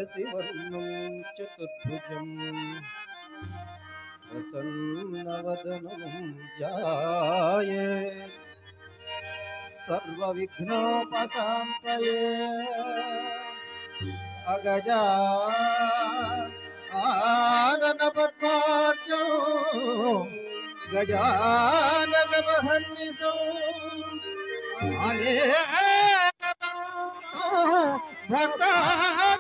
శశివర్ణం చతుర్భుజం ప్రసన్నవదనం ధ్యాయే సర్వవిఘ్నోపశాంతయే అగజా ఆనన పద్మార్జో గజానన మహర్నిశో అనేక భక్తానాం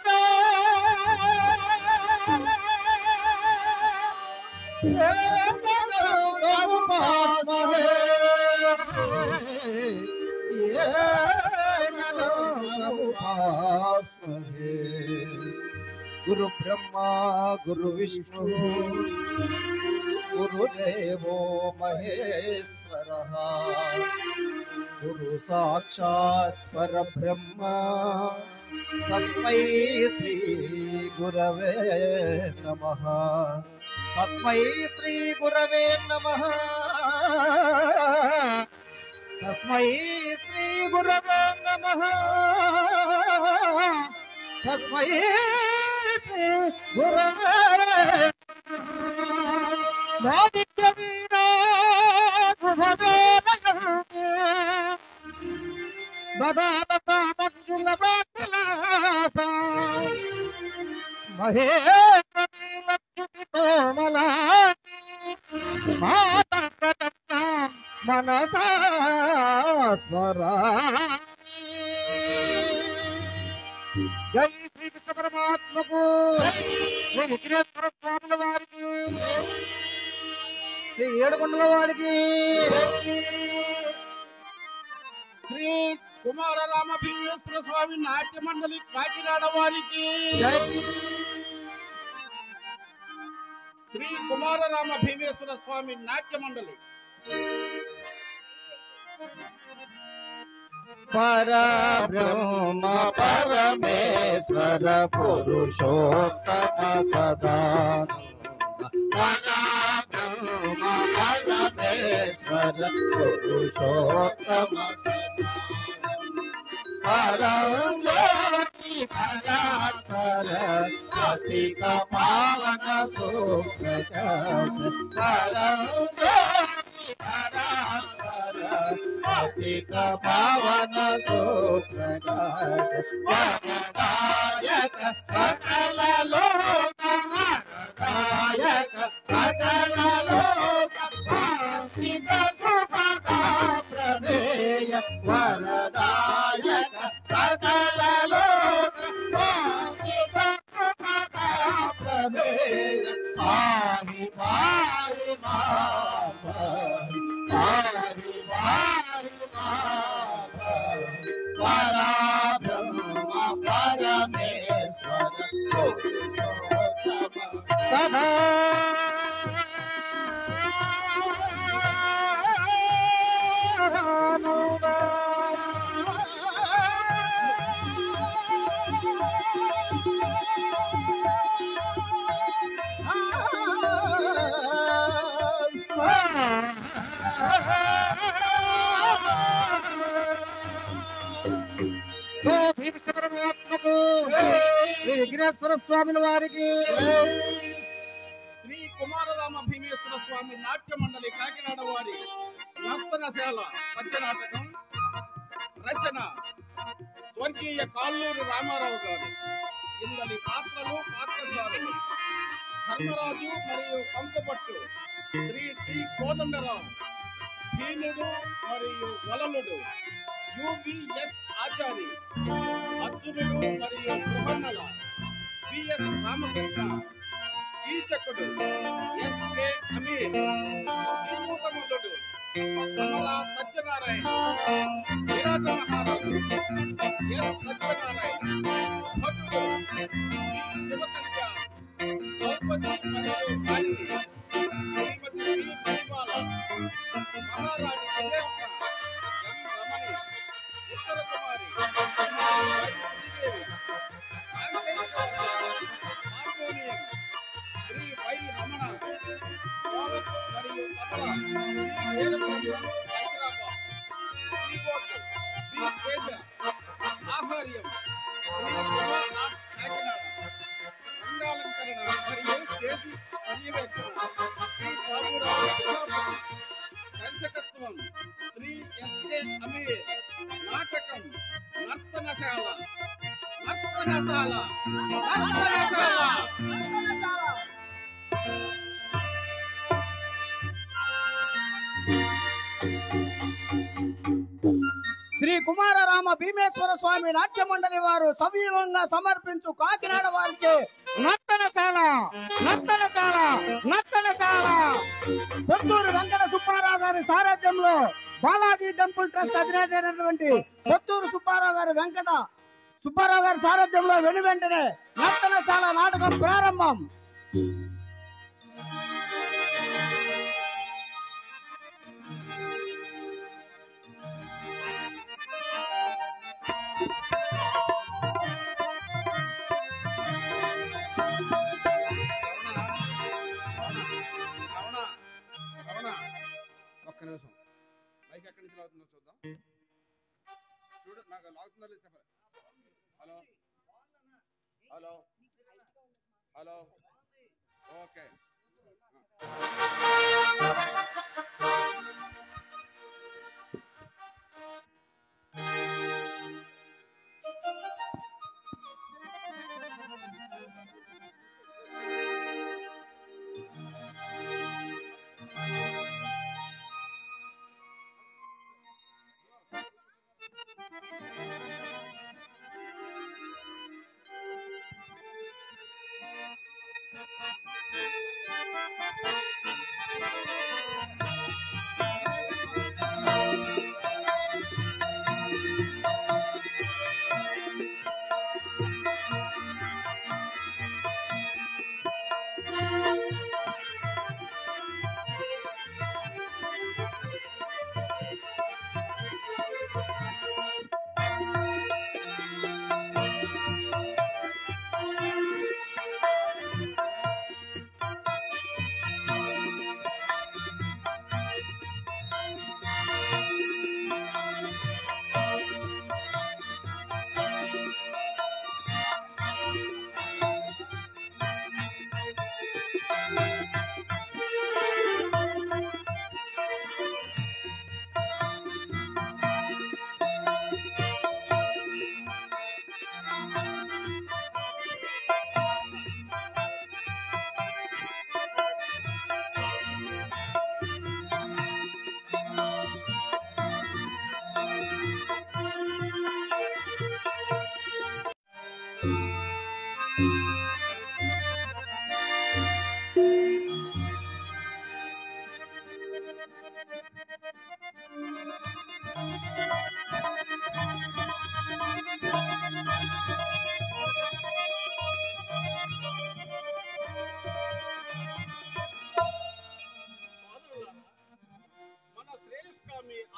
గురు బ్రహ్మా గురు విష్ణు గురుదేవో మహేశ్వరః గురు సాక్షాత్ పరబ్రహ్మ తస్మై శ్రీ గురవే నమః తస్మై శ్రీ గురవే నమః తస్మై శ్రీ గురవే నమః తస్మై శ్రీ గురవే భాగ్య వీణా బదాలత మంజుల బాలలాస మహేశ్వరి కోమలాని మాతృ మనసా స్మరామి. జై శ్రీ కృష్ణ పరమాత్మకు, శ్రీ విఘ్నేశ్వర స్వాముల వారికి, శ్రీ ఏడుకొండల వారికి, శ్రీ కుమారరామ భీమేశ్వర స్వామి నాట్య మండలి కాకినాడ వారికి, శ్రీ కుమారరామ భీమేశ్వర స్వామి నాట్య మండలి పరబ్రహ్మ పరమేశ్వర పురుషోత్తమ సదానంద పరబ్రహ్మ పరమేశ్వర పురుషోత్తమ పరంజ్యోతి పరాత్పర అతిక పావన సుప్రకాశ పరంజ్యోతి పరాత్పర అతిక పావన సుప్రకాశ వరదాయక సకల లోక వరదాయక సకల లోక భాసిత సుభగ ప్రమేయ వరదాయక సకల లోక భాసిత సుభగ ప్రమేయ పాహి పాహి మా పాహి పాహి పాహి మా పరబ్రహ్మ పరమేశ్వర సదా పరమాత్మకు, శ్రీ విఘ్నేశ్వర స్వాముల వారికి, శ్రీ కుమారరామ భీమేశ్వర స్వామి నాట్య మండలి కాకినాడ వారి నర్తనశాల పద్య నాటకం రచన స్వర్గీయ కాళ్ళూరి రామారావు గారు. ఇందలి పాత్రలు పాత్రధారులు ధర్మరాజు మరియు కంకుపట్టు శ్రీ టి కోదండరావు, భీముడు మరియు వలలుడు యువిఎస్ ఆచారి, అర్జునుడు మరియు బృహన్నల బిఎస్ రామకృష్ణ, కీచకుడు ఎస్కే అమీర్, జీమూతమల్లుడు కమలా సత్యనారాయణ, విరాట మహారాజు ఎస్ సత్యనారాయణ, భక్తుడు శివకన్య, ద్రౌపది మరియు కాళిని, శ్రీమతి వి మణిమాల, మహారాణి సురేష్ణ, ఎం రమణి, ఉత్తర కుమారి, శ్రీదేవి, హార్మోనియం శ్రీ వై రమణ, మరియు తబలా హైదరాబాద్, కీబోర్డు బి తేజ, ఆహార్యం శ్రీ కాకినాడ. చిత్రీకరణ మరియు స్టేజి పర్యవేక్షణ శ్రీ బాబురావు ప్రజాపతి. దర్శకత్వం శ్రీ ఎస్కే అమీర్. నాటకం నర్తనశాల. నర్తనశాల. నర్తనశాల. శ్రీ కుమారరామ భీమేశ్వర స్వామి నాట్య మండలి వారు సవ్యంగా సమర్పించు కాకినాడ వారిచే నర్తనశాల నర్తనశాల నర్తనశాల పొత్తూరు వెంకట సుబ్బారావు గారి సారథ్యంలో బాలాజీ టెంపుల్ ట్రస్ట్ అధినేత అయినటువంటి పొత్తూరు సుబ్బారావు గారి సారథ్యంలో వెనువెంటనే నర్తనశాల నాటకం ప్రారంభం. ఒక్క నిమిషం మైక్ ఎక్కడి నుంచి లాగుతుందో చూద్దాం. చూడు నాకు లాగుతుందో లేదు చెప్పాలి. Hello hello hello okay.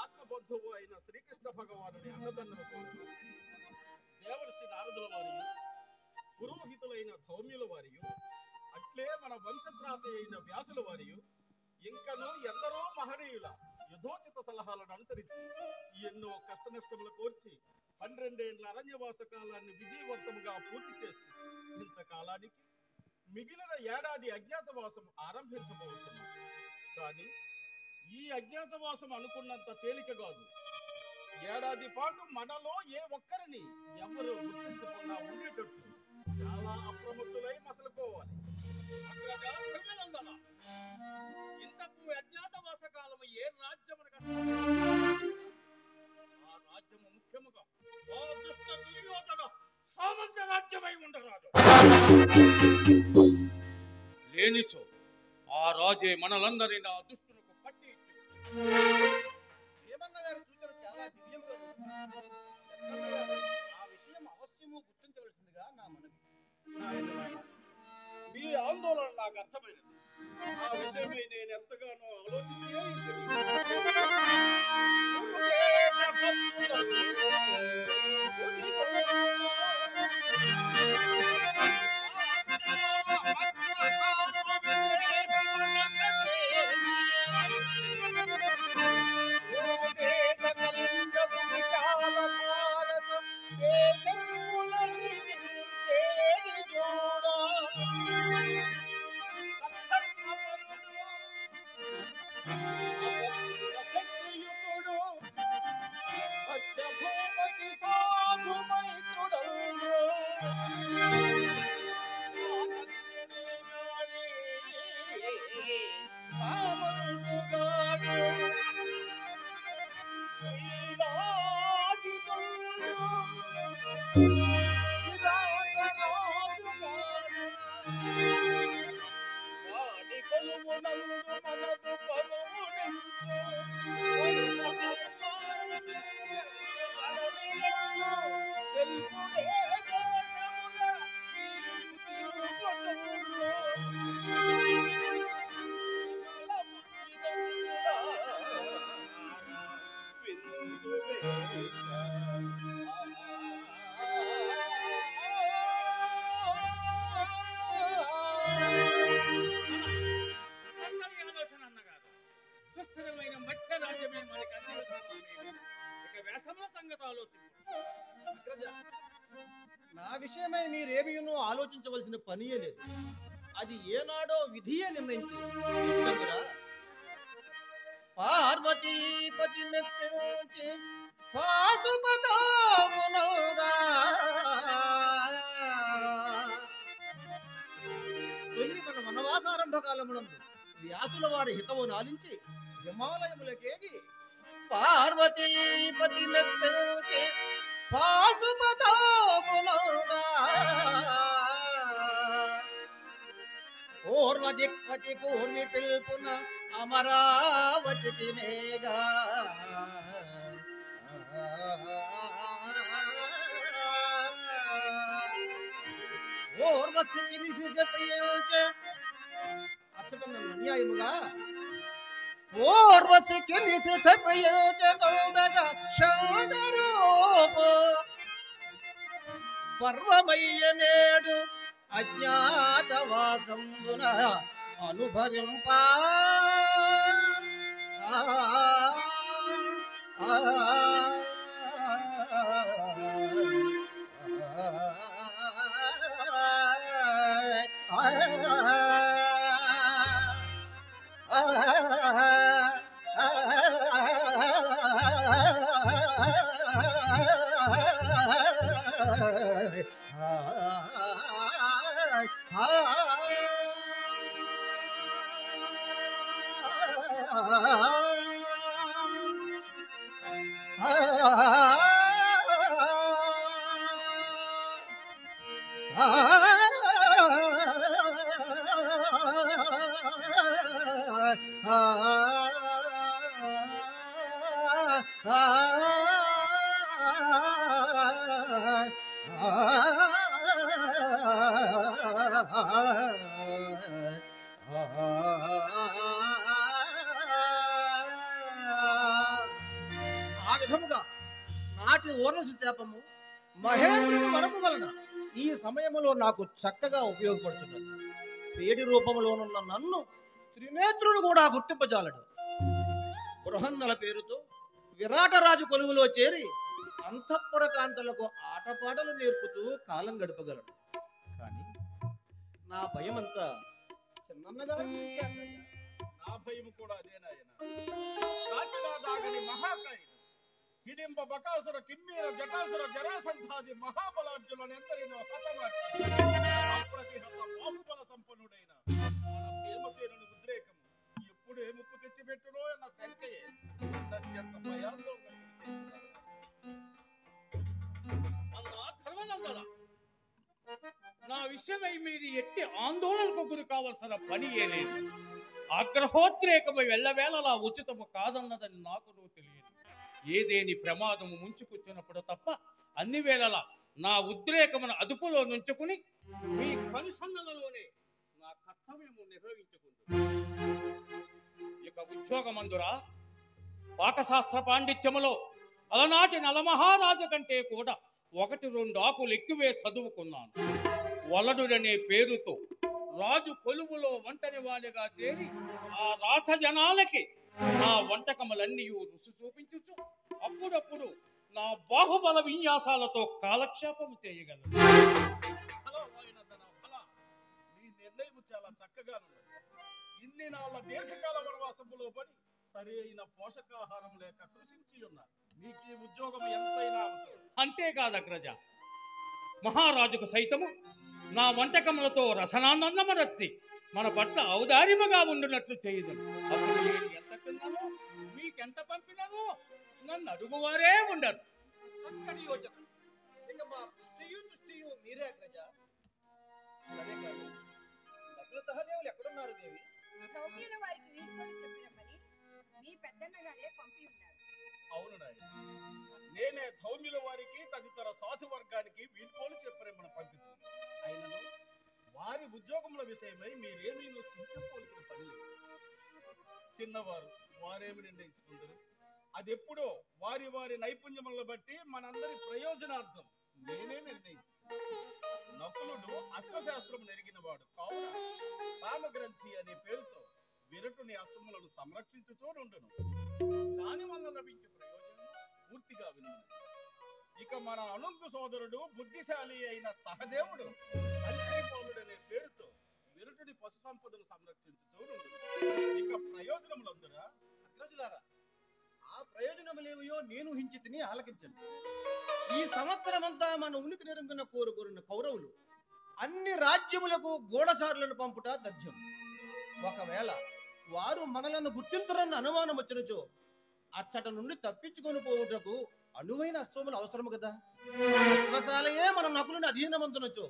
ఆత్మబంధువు అయిన శ్రీకృష్ణ భగవానుని అన్నదన్నులతో దేవర్షి నారదుల వారియు పురోహితులైన ధౌమ్యుల వారియు అట్లే మన వంశత్రాత అయిన వ్యాసుల వారియు ఇంకను ఎందరో మహనీయుల యుధోచిత సలహాలను అనుసరించి ఎన్నో కష్ట నష్టములు కోర్చి 12 ఏళ్ల అరణ్యవాస కాలాన్ని విజయవంతముగా పూర్తి చేసి ఇంతకాలానికి మిగిలిన ఏడాది అజ్ఞాతవాసం ఆరంభించబోతున్నాం. కానీ ఈ అజ్ఞాతవాసం అనుకున్నంత తేలిక కాదు. ఏడాది పాటు మనలో ఏ ఒక్కరిని ఎవరు గుర్తించకుండా ఉండేటట్లు చాలా అప్రమత్తులై మసలుకోవాలి. ఇంతకు అజ్ఞాతవాస కాలము ఏ రాజ్యమునకు ఆ రాజ్యము ముఖ్యముగా ఆ దుష్ట దుర్యోధన సామంత రాజ్యమై ఉండరాదు. లేనిచో ఆ రాజే మనలందరినీ ఆ దుష్టునకు పట్టి భీమన్న గారి సూచన చాలా దివ్యంగా ఉంది. ఆ విషయం అవశ్యము గుర్తించవలసిందిగా నా మనవి. మీ ఆందోళన నాకు అర్థమైనది. ఆ విషయమై నేను ఎంతగానో ఆలోచించే శక్తియుతుడు అక్షభూపతి సాధు మైత్రుడంద్రు సన్నని ఆలోచన అన్నగారు. సుస్థిరమైన మత్స్య రాజ్యమే మనకి అందించాలి. ఇక వ్యసనముల సంగతి ఆలోచించు. అగ్రజ, నా విషయమై మీరేమీనూ ఆలోచించవలసిన పనియే లేదు. అది ఏనాడో విధియే నిర్ణయించింది. పార్వతీపతి మెప్పించి పాశుపతామునౌగా తొలి మన వనవాసారంభ కాలమునందు వ్యాసుల వారి హితవు నాలించి హిమాలయములకేగి పార్వతీపతి మెప్పించి పాశుపతామునౌగా పూర్వదిక్పతి కూర్మి పిల్పున అమరావతి తినేగా పూర్వస్థితి నిశిషపయించే అచ్చటం అన్యాయముగా పూర్వస్థితి నిశిషపయించే తొందగా క్షణరూపు పర్వమయ్య నేడు అజ్ఞాతవాసంబున అనుభవింపా ఆ విధముగా నాటి ఓరసు శాపము మహేంద్రుని వరము వలన ఈ సమయములో నాకు చక్కగా ఉపయోగపడుతున్నది. పేడి రూపంలోనున్న నన్ను త్రినేత్రుడు కూడా గుర్తింపజాలడు. బృహన్నల పేరుతో విరాటరాజు కొలువులో చేరి అంతఃపుర కాంతలకు ఆటపాటలు నేర్పుతూ కాలం గడపగలడు. కానీ నా భయమంతా చిన్నగా నా భయం కూడా అదేనాయన. కాచిరాదాగని మహాకాయుడు హిడింబ బకాసుర కిమ్మీర జటాసుర జరాసంధాది మహాబలార్జులను ఎందరినో హతమార్చి అప్రతిహత బాహుబల సంపన్నుడైన మన భీమసేనుని ఉద్రేకము ఎప్పుడే ముప్పు తెచ్చిపెట్టునో అన్న శంకయే అత్యంత భయాందోళన అన్నా ధర్మనందన, నా విషయమై మీరు ఎట్టి ఆందోళనకు గురి కావలసిన పని ఏలేదు. ఆగ్రహోద్రేకమై వెళ్ళవేళలా ఉచితము కాదన్నదని నాకు తెలియదు. ఏదేని ప్రమాదము ముంచుకొచ్చినప్పుడు తప్ప అన్ని వేళలా నా ఉద్రేకమును అదుపులో నుంచుకుని మీ కనుసన్నలలోనే నా కర్తవ్యము నిర్వహించుకుంటున్నాను. ఇక ఉద్యోగమందురా పాకశాస్త్ర పాండిత్యములో అలనాటి నలమహారాజు కంటే కూడా 1-2 ఆకులు ఎక్కువే చదువుకున్నాను. వలడుడనే పేరుతో రాజు కొలువులో వంటని వాడిగా చేరి ఆ రాసజనాలకి నా వంటకములన్నీ రుచి చూపించుచు అప్పుడప్పుడు నా బాహుబల విన్యాసాలతో కాలక్షేపం చేయగలను. నీ నిర్ణయం చాలా చక్కగా ఉన్నది. ఇన్ని నాళ్ళ దీర్ఘకాల వనవాసములో పడి సరి అయిన పోషకాహారం లేక కృషించి ఉన్నారు. మీకు ఈ ఉద్యోగం ఎంతైనా అవసరం. అంతేకాదు అగ్రజ, మహారాజుకు సైతము నా వంటకములతో రసనానందమరచి మన పట్ల ఔదార్యముగా ఉండునట్లు చేయదు. అప్పుడు నేను ఎంత తిన్నానో మీకెంత పంపినానో నన్ను అడుగువారే ఉండరు. చక్కని యోచన. ఇక మా తుష్టియు మీరే అగ్రజ. సరే కానీ నకుల సహదేవులు ఎక్కడున్నారు దేవి? సౌమ్యుల వారికి వీడ్కోలు చెప్పిరమ్మని మీ పెద్దన్న గారే పంపి ఉన్నారు. అవును నాయన, నేనే ధౌమ్యుల వారికి తదితర సాధు వర్గానికి వీడ్కోలు చెప్పరేమని పంపిణీ. అయినను వారి ఉద్యోగముల విషయమై మీరేమీ చింతపోలిసిన పని లేదు. చిన్నవారు వారేమి నిర్ణయించుకుందరు. అది ఎప్పుడో వారి వారి నైపుణ్యములను బట్టి మనందరి ప్రయోజనార్థం నేనే నిర్ణయించు. నకులుడు అశ్వశాస్త్రం నెరిగినవాడు కావున రామగ్రంథి అనే పేరుతో విరటుని అశ్వములను సంరక్షించుతూ నుండును. దాని వల్ల లభించే ప్రయోజనం పూర్తిగా వినుము. ఇక మన అణుంగు సోదరుడు బుద్ధిశాలి అయిన సహదేవుడు అంతరిపాలుడు అనే పేరుతో విరటుని పశు సంపదను సంరక్షించుతూ నుండును. ఇక ప్రయోజనములందురా అగ్రజులారా, ఆ ప్రయోజనములేవయో నేను ఊహించి తిని ఆలకించండి. ఈ సంవత్సరమంతా మన ఉనికి నిరంజన కోరుకోరిన కౌరవులు అన్ని రాజ్యములకు గూఢచారులను పంపుట తథ్యం. ఒకవేళ వారు మనలను గుర్తింతురన్న అనుమానం వచ్చినచో అచ్చట నుండి తప్పించుకొని పోవుటకు అనువైన అశ్వములు అవసరము కదా. అశ్వశాలయే మన నకులను అధీనమంతునచో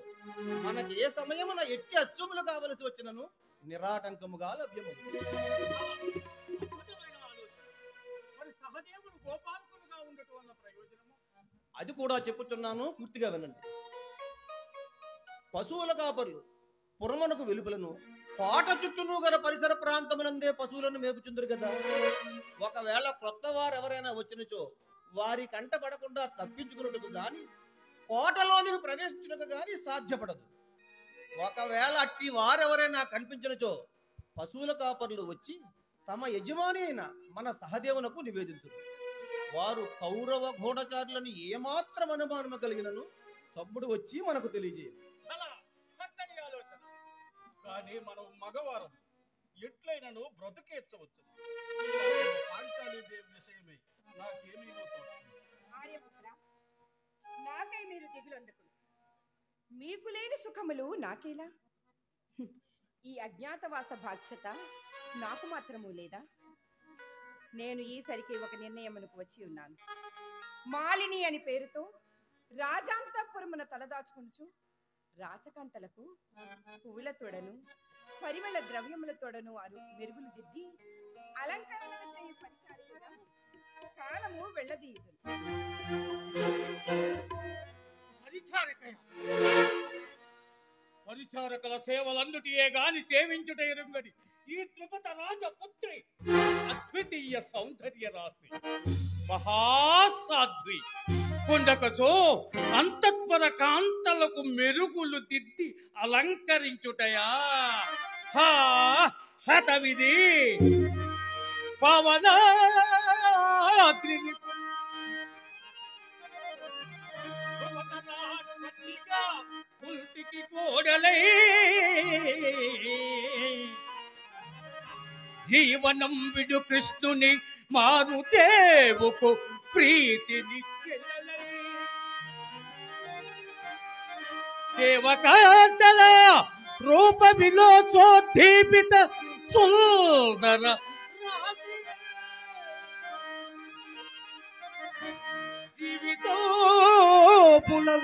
మనకి ఏ సమయమున ఎట్టి అశ్వములు కావలసి వచ్చినను నిరాటంకముగా లభ్యమవుతుంది. అద్భుతమైన ఆలోచన. మరి సహదేవుడు గోపాలకులుగా ఉండటం వల్ల ప్రయోజనము? అది కూడా చెప్పుచున్నాను, పూర్తిగా వినండి. పశువుల కాపర్లు పురమునకు వెలుపలను కోట చుట్టూను గల పరిసర ప్రాంతమునందే పశువులను మేపుచుందరు కదా. ఒకవేళ క్రొత్త వారు ఎవరైనా వచ్చినచో వారి కంట పడకుండా తప్పించుకున్నట్టుకు గాని కోటలోనికి ప్రవేశించుటకు గాని సాధ్యపడదు. ఒకవేళ అట్టి వారెవరైనా కనిపించినచో పశువుల కాపర్లు వచ్చి తమ యజమాని అయిన మన సహదేవునకు నివేదించురు. వారు కౌరవ గూఢచారులను ఏమాత్రం అనుమానము కలిగినను తమ్ముడు వచ్చి మనకు తెలియజేయరు. చాలా చక్కని ఆలోచన. కానీ మనం మగవారం ఎట్లయినను బ్రతుకేర్చవచ్చు. పాంచాలీదేవి విషయమై నాకేమీ తోస్తుంది. ఆర్యపుత్ర, నాకై మీరు దిగులందుకు. మీకు లేని సుఖములు నాకేలా? ఈ అజ్ఞాతవాస బాధ్యత నాకు మాత్రము లేదా? నేను ఈసరికి ఒక నిర్ణయమునకు వచ్చి ఉన్నాను. మాలిని అని పేరుతో రాజాంతపురమున తలదాచుకుంటూ రాచకాంతలకు పువ్వుల తోడను పరిమళ ద్రవ్యముల తోడను మెరుగులు దిద్ది అలంకరణ చేయు పరిచారకుగా కాలము వెళ్ళదీయుదు. పరిచారకుల సేవలందుటియే గాని సేవించుట ఎరుంగని ఈ త్రిపత రాజపుత్రి అద్వితీయ సౌందర్య రాశి మహాసాధ్వి పుండకచో అంతఃపుర కాంతలకు మెరుగులు దిద్ది అలంకరించుటయా హతవిధి పవనాగ్ని పుల్టికి కోడలై జీవనం విడు కృష్ణుని మారుదేవుకు ప్రీతిని చెల్లలై దేవకాంతల రూప విలోచోద్దీపిత సుందర జీవితోపులం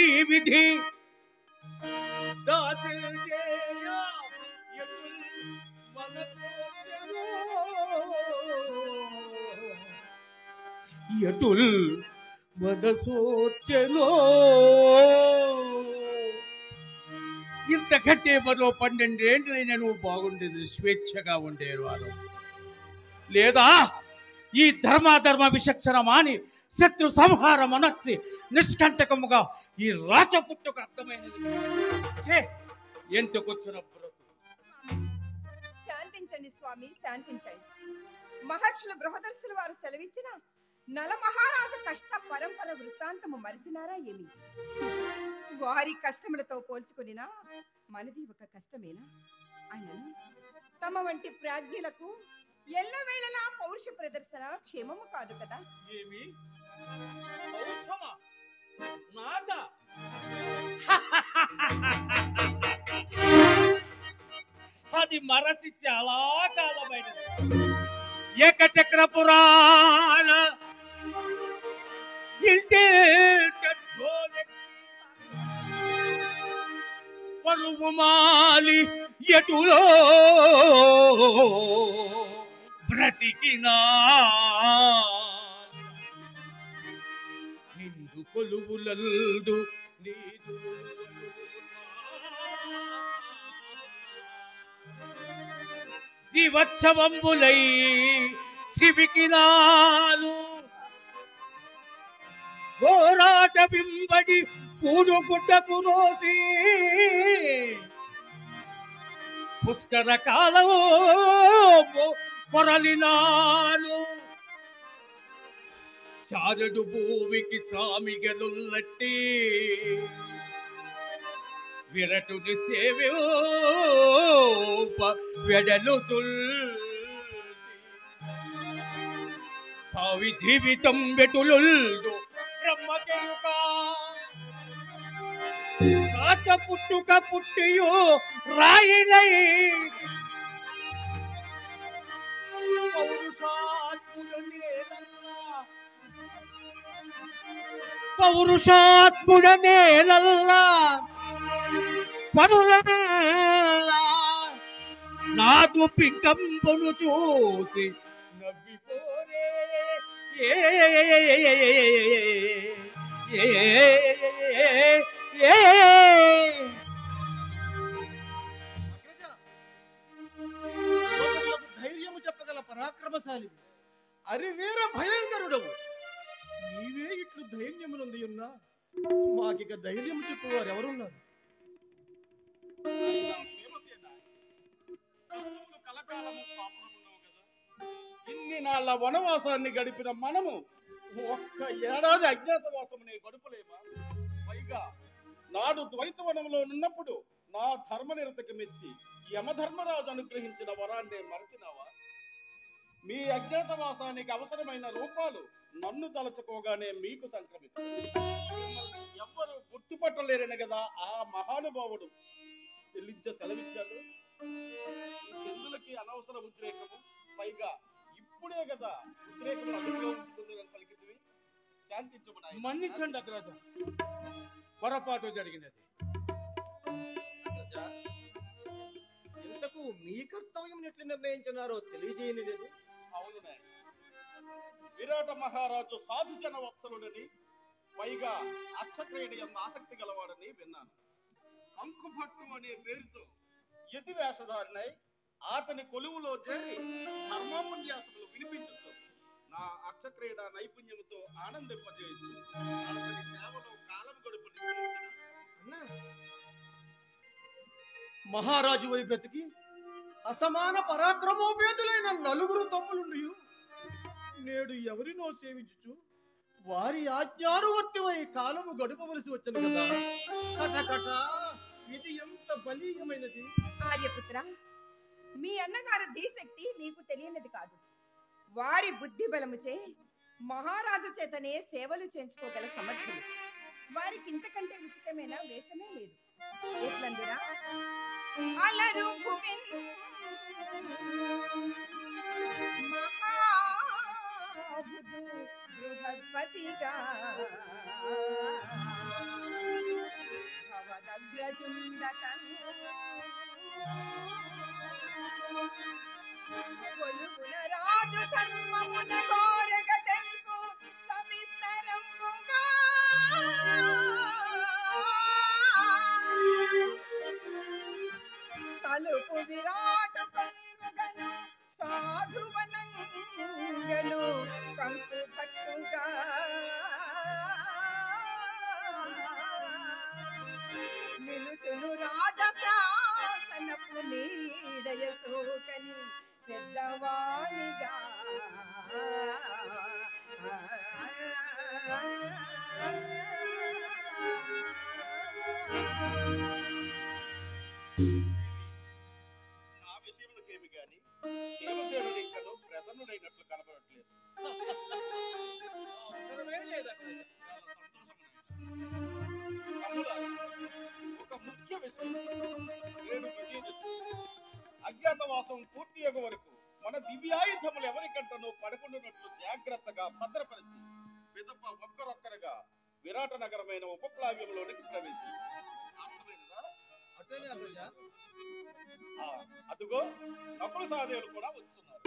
ఈ విధి ఎటుల్ మనసోచెలో ఇంతకంటే మరో 12 ఏళ్ళైనా నువ్వు బాగుండేది, స్వేచ్ఛగా ఉండేవారు. లేదా ఈ ధర్మాధర్మ విచక్షణ మాని శత్రు సంహారం అనర్చి నిష్కంటకముగా ఈ రాజపుత్రకు అర్థమైనది ఎంతకొచ్చినప్పుడు. శాంతించండి స్వామి, శాంతించండి. మహర్షులు బృహదర్శులు వారు సెలవిచ్చిన నల మహారాజు కష్ట పరంపర వృత్తాంతము మరిచినారా ఏమి? వారి కష్టములతో పోల్చుకునినా మనది ఒక కష్టమేనా? ఆయన తమ వంటి ప్రాజ్ఞులకు ఎల్లవేళలా పౌరుష ప్రదర్శన క్షేమము కాదు కదా. ఏమి పౌరుషమా? నాదా? అది మరచి చాలా కాలమైనది. ఏకచక్ర పురాణ పరువు మాలి ఎటులో బ్రతికినా నిండు కొలువులందు నీదు జీవోత్సవంబులై శివికినాలు పోరాట బింబడి కూడు గుడ్డకు రోసి పుష్కర కాలము పొరలినాను చారుడు భూమికి చామిగలుల్లట్టి విరటుని సేవ్యోప వెడలు భావి జీవితం వెటులుల్దు బ్రహ్మకెరుక కాచ పుట్టుక పుట్టియో రాయిలై పౌరుషాత్ముడ నేలల్లా పరుల నాదు పింకంబును చూసి నవ్విపోరే ధైర్యము చెప్పగల పరాక్రమశాలి అరివీర భయంకరుడవు. నీవే ఇట్లు ధైర్యమునంది ఉన్నా మాకిక ధైర్యము చెప్పువారు ఎవరున్నారు? కలకాలము పాపురమున్నావు కదా. ఇన్ని నాళ్ళ వనవాసాన్ని గడిపిన మనము ఒక్క ఏడాది అజ్ఞాతవాసమునే గడుపులేమా? పైగా నాడు ద్వైతవనంలో ఉన్నప్పుడు నా ధర్మనిరతకి మెచ్చి యమధర్మరాజు అనుగ్రహించిన వరాన్నే మరచినావా? మీ అజ్ఞాతవాసానికి అవసరమైన రూపాలు నన్ను తలచుకోగానే మీకు సంక్రమిస్తాయి. ఎవ్వరు గుర్తుపట్టలేరని కదా ఆ మహానుభావుడు సెలవిచ్చాడు. చంద్రులకి అనవసర ఉద్రేకము, పైగా ఇప్పుడే కదా ఉద్రేకము అదుపులో ఉంచుకుందని పలికింది. శాంతించమని మన్నించండి అగ్రజ, పొరపాటు జరిగినది. ఇంతకు మీ కర్తవ్యం ఎట్లు నిర్ణయించినారో తెలియజేయని లేదు. అవును నాయన, విరాట మహారాజు సాధుజన వత్సలుడని, పైగా అక్షక్రీడ ఎందు ఆసక్తి గలవాడని విన్నాను. కంకుభట్టు అనే పేరుతో యతి వేషధారినై అతని కొలువులో చేరి ధర్మోపన్యాసములు వినిపించు నా అక్షక్రీడ నైపుణ్యముతో ఆనందింపజేయచ్చు. అతని సేవలో కాలం గడుపు మహారాజు వై బ్రతికి అసమాన పరాక్రమోపేతులైన నలుగురు తమ్ములుండి నేడు ఎవరినో సేవించుచు వారి ఆజ్ఞానువర్తివై కాలము గడపవలసి వచ్చింది కదా. కటకట ఇది ఎంత బలీయమైనది. ఆర్యపుత్ర, మీ అన్నగారు ధీశక్తి మీకు తెలియనిది కాదు. వారి బుద్ధి బలముచే మహారాజు చేతనే సేవలు చేయించుకోగల సమర్థులు. వారికి ఇంతకంటే ఉచితమైన వేషమే లేదు. ఎట్లందురా అలరు మహాబుధు బృహస్పతిగా భవదగ్రజుండటను కొలువున రాజు ధర్మమున కోరగ తెలుపు సవిస్తరముగా తలుపు విరాటు కన్నుగను సాధువనంగను కంపు పట్టుగా నిలుచును రాజశాసనపు నీడయ సోకని పెద్దవానిగా నా విషయంలోకేమి ప్రసన్నుడైనట్లు కనబడట్లేదు. అవసరమే లేదన్నయ్య. చాలా సంతోషం. తమ్ములారా, ఒక ముఖ్య విషయం. నేను విజయదశమి అజ్ఞాతవాసం పూర్తి అయ్యే వరకు మన దివ్యాయుధములు ఎవరికంటనో పడకుండానట్లు జాగ్రత్తగా భద్రపరిచి పిదప ఒక్కరొక్కరుగా విరాట నగరమైన ఉపప్లావ్యంలోనికి ప్రవేశించారు. అర్థమైనదా? అట్లనే అగ్రజ. అదుగో నకుల సహదేవులు కూడా వస్తున్నారు.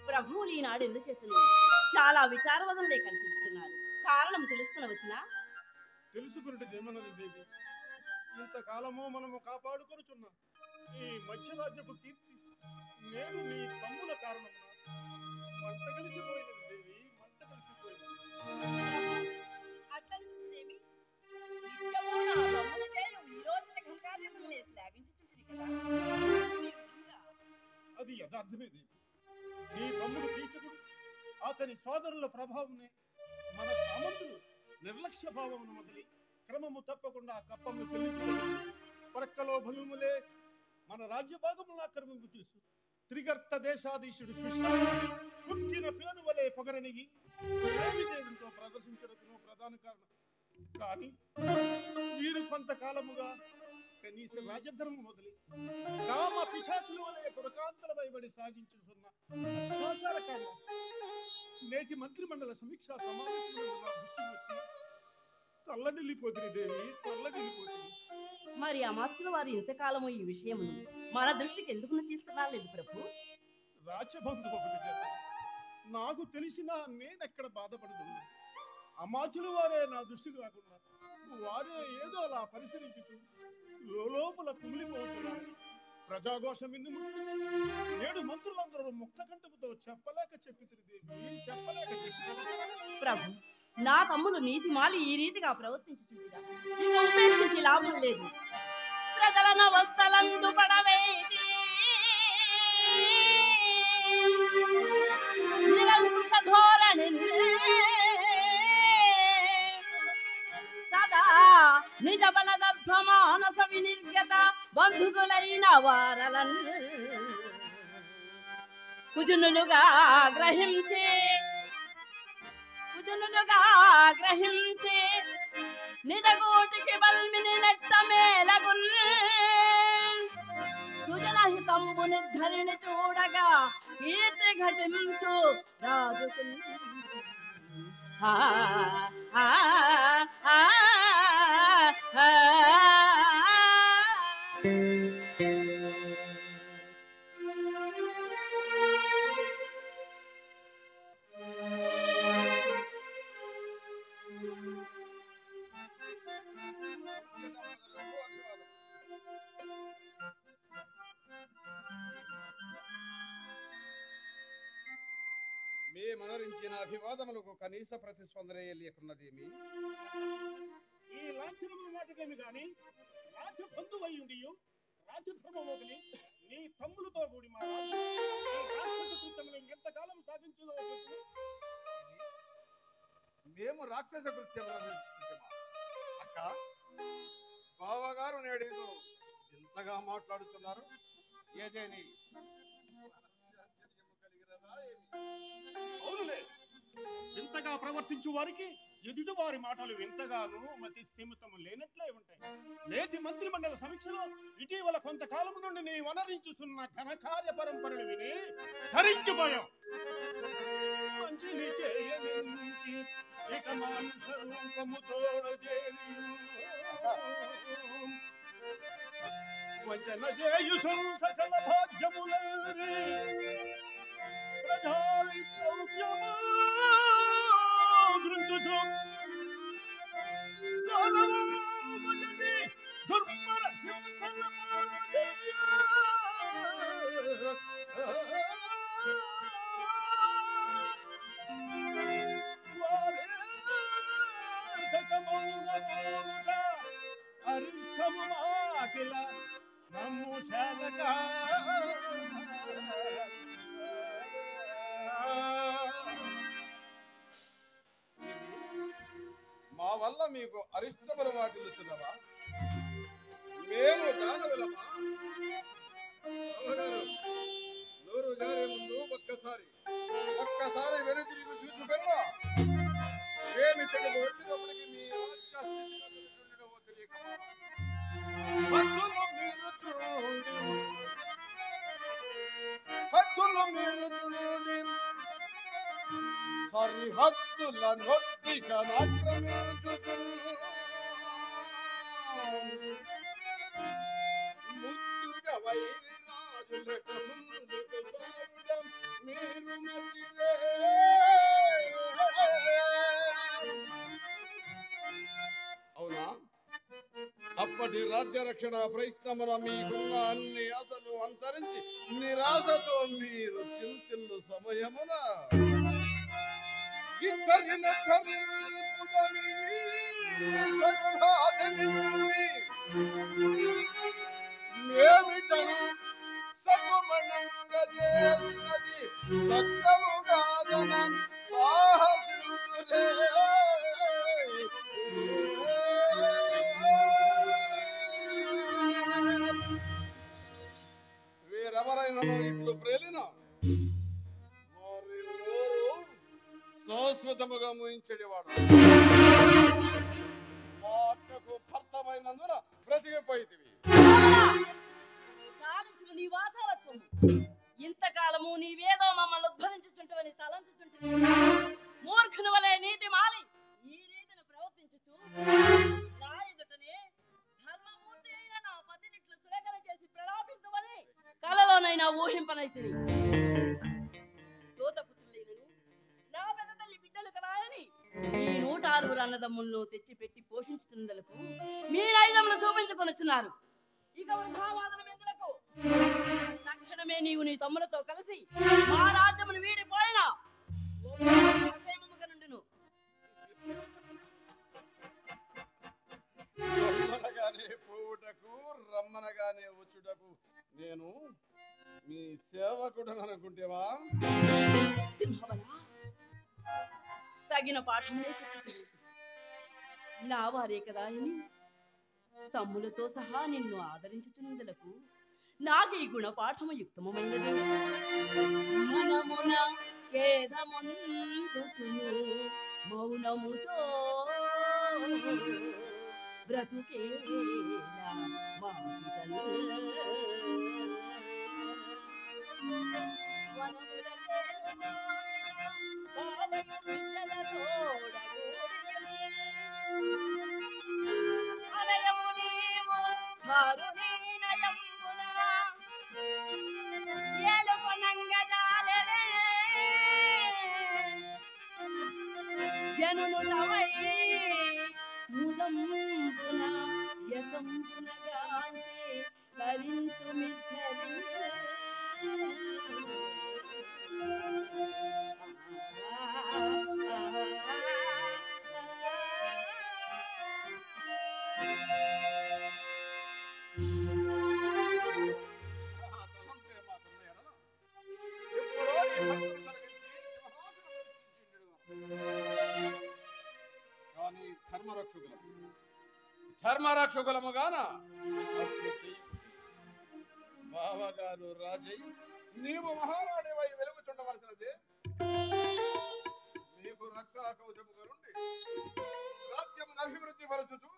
ప్రభువులు ఈనాడు ఎందుచేతను చాలా విచారవదంలే కనిపిస్తున్నారు. కారణం తెలుసుకుని వచ్చినా తెలుసుకున్నది దేవి. ఇంతకాలము మనము కాపాడుకొనుచున్న ఈ మధ్యరాజ్యపు కీర్తి నేను నీ తమ్ముల కారణమున మంట కలిసిపోయినది దేవి, మంట కలిసిపోయినది. అట్లని చూసేమి నిత్యము నా తమ్ముడు చేయు ఈ రోజున ఘనకార్యములనే శ్లాఘించుచుంటిరి కదా. అది యథార్థమే దేవి. నీ తమ్ముడు కీచకుడు, అతని సోదరుల ప్రభావమే మన సామంతులు నిర్లక్ష్య భావమును మొదలి క్రమము తప్పకుండా కప్పము చెల్లించడం ప్రక్కలో భూములే మన రాజ్య భాగములను ఆక్రమింపు చేసు త్రిగర్త దేశాధీశుడు పుట్టిన పేరు వలె పొగరనిగి దేవిదేవునితో ప్రదర్శించడమును ప్రధాన కారణం. కానీ వీరు కొంతకాలముగా కనీస రాజధర్మం మొదలి రామ పిశాచుల వలె పురకాంతల వైబడి సాగించుతున్న అత్యాచార కారణం నేటి మంత్రిమండల సమీక్షా సమావేశంలో తల్లడిల్లిపోతుంది దేవి, తల్లడిల్లిపోతుంది. మరి అమాత్యుల వారు ఇంతకాలము ఈ విషయమును మన దృష్టికి ఎందుకు తీసుకురాలేదు ప్రభు? రాచబంధు ఒకటి చేత నాకు తెలిసిన నేనెక్కడ బాధపడదు. అమాచుల వారే నా దృష్టికి రాకుండా వారే ఏదో అలా పరిశీలించుతూ లోపల కుమిలిపోతున్నారు. ప్రజాఘోషం నేడు మంత్రులందరూ ముక్త కంఠముతో చెప్పలేక చెప్పితిరి దేవి, చెప్పలేక చెప్పి. ప్రభు, నా తమ్ముడు నీతి మాలి ఈ రీతిగా ప్రవర్తించుచుండిరా ఇక ఉపేక్షించి లాభం లేదు. ప్రజలన వస్తలందు పడవేచి నిరంకుశ ధోరణి సదా నిజ బలదర్భ మానస వినిర్గత బంధుకులైన వారలన్ కుజునులుగా గ్రహించే నిజగోటికి బల్మిని నెట్ట మేలగున్ సుజనహితంబు నిర్ధరిణి చూడగా కీర్తి ఘటించు రాజుకున్ మేమనరించిన అభివాదములకు కనీస ప్రతిస్పందన లేకున్నదేమి? ఈ లాంఛనముల మాటకేమి గాని రాజబంధువయ్యుండి రాజధర్మం వదిలి నీ తమ్ములతో కూడి మా కృత్యములు ఎంతకాలం సాధించదో మేము రాక్షస కృత్యం అక్క, బావగారు నేడేదో ఇంతగా మాట్లాడుతున్నారు. ఏదేని అవునులే, ఇంతగా ప్రవర్తించు వారికి ఎదుటి వారి మాటలు వింతగాను మతి స్థిమితము లేనట్లే ఉంటాయి. నేటి మంత్రి మండల సమీక్షలో ఇటీవల కొంతకాలం నుండి నీ వనరించుతున్న ఘనకార్య పరంపరలు విని ధరించిపోయాం. మంచిని చేయనించి ఇక మాంస రూపము తోడజేయు వంచన చేయు సకల భాగ్యములే ప్రజాలి సౌఖ్యమా దృంచుచు కాలవమజది దుర్మర హింసల మానజయ వారే కకమౌగమౌగ అరిష్టము మాకిల నమ్ము శాలక మా వల్ల మీకు అరిష్టములు వాటిల్లుచున్నవా? మేము దానవులమా? నోరు జారే ముందు ఒక్కసారి వెనుతిరిగి చూసి పెన్నా ఏమి చెడుకు వచ్చినప్పటికీ మీ రాజ్యాస్తిలో తెలియకమా హద్దులు మీరు చూడి సరిహద్దుల నొత్తిక ఆక్రమించుచు ముద్దుగా వైరి రాజులకు ముందుకు సాగుడం మీరు మర్చిరే. అవునా? అప్పటి రాజ్య రక్షణ ప్రయత్నమున మీకున్న అన్ని ఆశలు అంతరించి నిరాశతో మీరు చింతిల్లు సమయమున మేమిటను సగుమణంగా చేసినది సత్యము కాదనం సాహసించులే. వీరెవరైనా ఇట్లు ప్రేలిన వారి నోరు శాశ్వతముగా ముయించడివాడు. మాటకు భర్తమైనందున బ్రతికిపోయితివి. చాలించిన నీ వాచాలత్వము ఇంతకాలము నీవేదో మమ్మల్ని ఉద్ధరించుచుంటవని తలంచుచుంటే మూర్ఖుని వలె నీతి మాలి ఈ రీతిని ప్రవర్తించుచు నా ఎదుటనే ధర్మమూర్తి అయిన నా పతినిట్లు చులకన చేసి ప్రలాపించవని కలలోనైనా ఊహింపనైతిని. సోతపుత్రులైనను నా పెద్ద తల్లి బిడ్డలు కదాయని ఈ 106 అన్నదమ్ములను తెచ్చి పెట్టి పోషించుతున్నందులకు మీ నైజములు చూపించుకొనుచున్నారు. ఇక వృధావాదన మెందులకు తక్షణమే నీవు నీ తమ్ములతో కలిసి మా రాజ్యమును వీడిపోయినా నుండును. రమ్మనగానే పోవుటకు రమ్మనగానే వచ్చుటకు నేను మీ సేవకుడు అనుకుంటేవా? సింహవన తగిన పాఠములే చెప్పుతుంది. నా వారే కదా అని తమ్ములతో సహా నిన్ను ఆదరించుతున్నందులకు నాకు ఈ గుణపాఠము యుక్తమైనది. మనమున ఖేదముందుచును మౌనముతో బ్రతుకేలా మాకిటను జనులు నవై ముదంబున యసంబున గాంచి కరింతు మిద్దరి కానీ ధర్మరక్షకులముగాన బావగారు రాజై నీవు మహారాణివై వెలుగుచుండవలసినదే. నీకు రక్షా కవచముగా నుండి రాజ్యమును అభివృద్ధి పరచుచు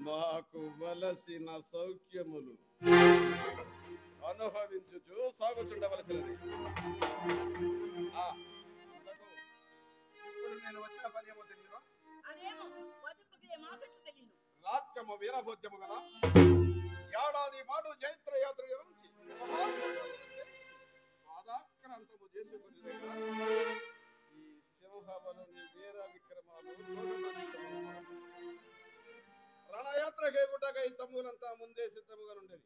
మాకు వలసిన సౌఖ్యములు అనుభవించుచు సాగుచుండవలసినది. ఇప్పుడు నేను వచ్చిన పని ఏమో తెలియదు. అదేమో వచనముకి మాకెట్లు తెలియదు. రాజ్యము వీరభోజ్యము కదా. ఏడాది పాటు జైత్ర యాత్ర నుంచి పాదాక్రాంతము చేసుకునేదిగా ఈ సింహబలుని వీర విక్రమాలు రణయాత్ర కేకుటకై తమ్ములంతా ముందే సిద్ధముగా ఉండేది.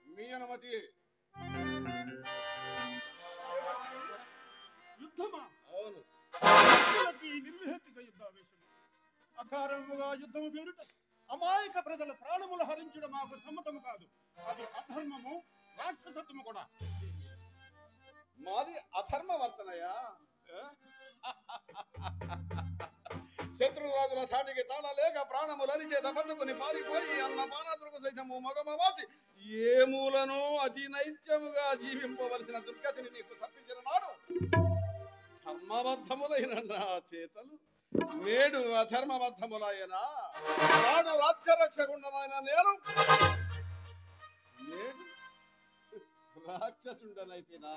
మీ అనుమతి. యుద్ధమా? అవును. నిర్విహేతుక యుద్ధావేశం అకారణముగా యుద్ధము పేరుట అమాయక ప్రజల ప్రాణములు హరించడం మాకు సమ్మతము కాదు. అది అధర్మము, రాక్షసత్వము కూడా. మాది అధర్మ వర్తనయా? శత్రురాజుల ధాటికి తాళలేక ప్రాణములరిచేత పట్టుకుని పారిపోయి అన్న పానాదులకు సైతము మగమవాసి ఏ మూలను అతి నైత్యముగా జీవింపవలసిన దుర్గతిని నీకు తప్పించిన నాడు ధర్మబద్ధములైన నా చేతలు నేడు అధర్మబద్ధములైన నాడు రాజ్యరక్షకుండమైన నేను రాక్షసుండనైతేనా?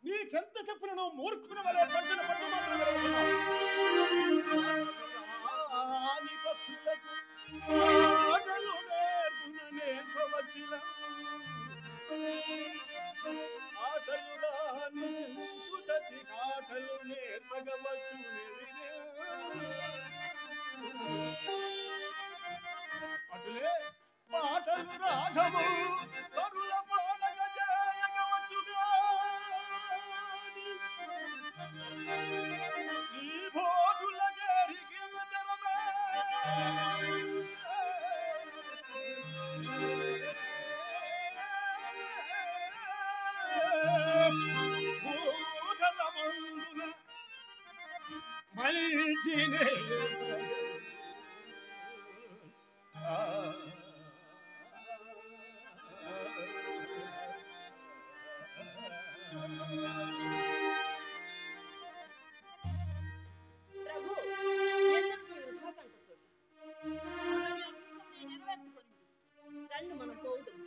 నీకెంత చెప్పినను మూర్ఖుని వలె పట్టిన పట్టు మాత్రం ఆటలు నేర్పగవచ్చు. అటులే పాటలు రాగము కరుల పాడగ చేయగవచ్చుగా. ఈ భోగుల గారికి ఉదరమే భూగలమందున మనిషినే ప్రభు ఎందుకు వృధా కంటచోటు? నెరవేర్చుకోండి. రండి మనం పోవుదాం.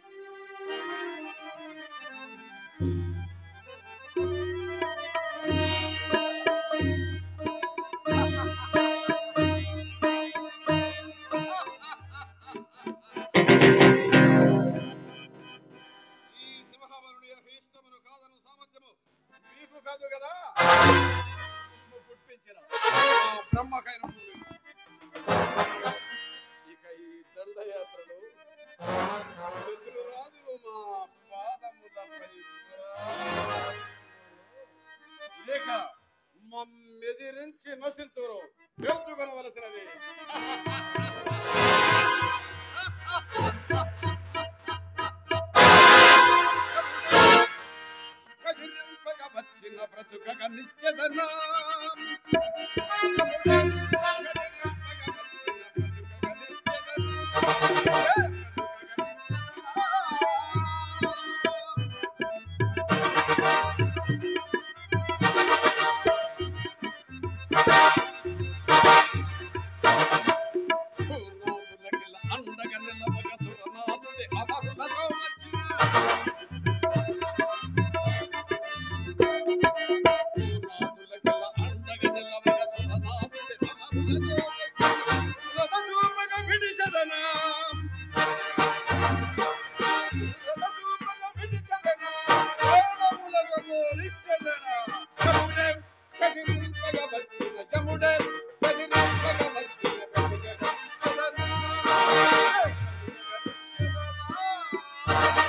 కాదు కదా పుట్టించిన బ్రహ్మకైన ఇక ఈ దండయాత్రలు శత్రురాజులు మా పాదములపై లేక మమ్మెదిరించి నశించురు తెలుసుకొనవలసినది. వచ్చిన బ్రతుకగ నిత్యదనా అండగ నిలవగ సురనాథుడి అమరులతో వచ్చిన జముడే ఆ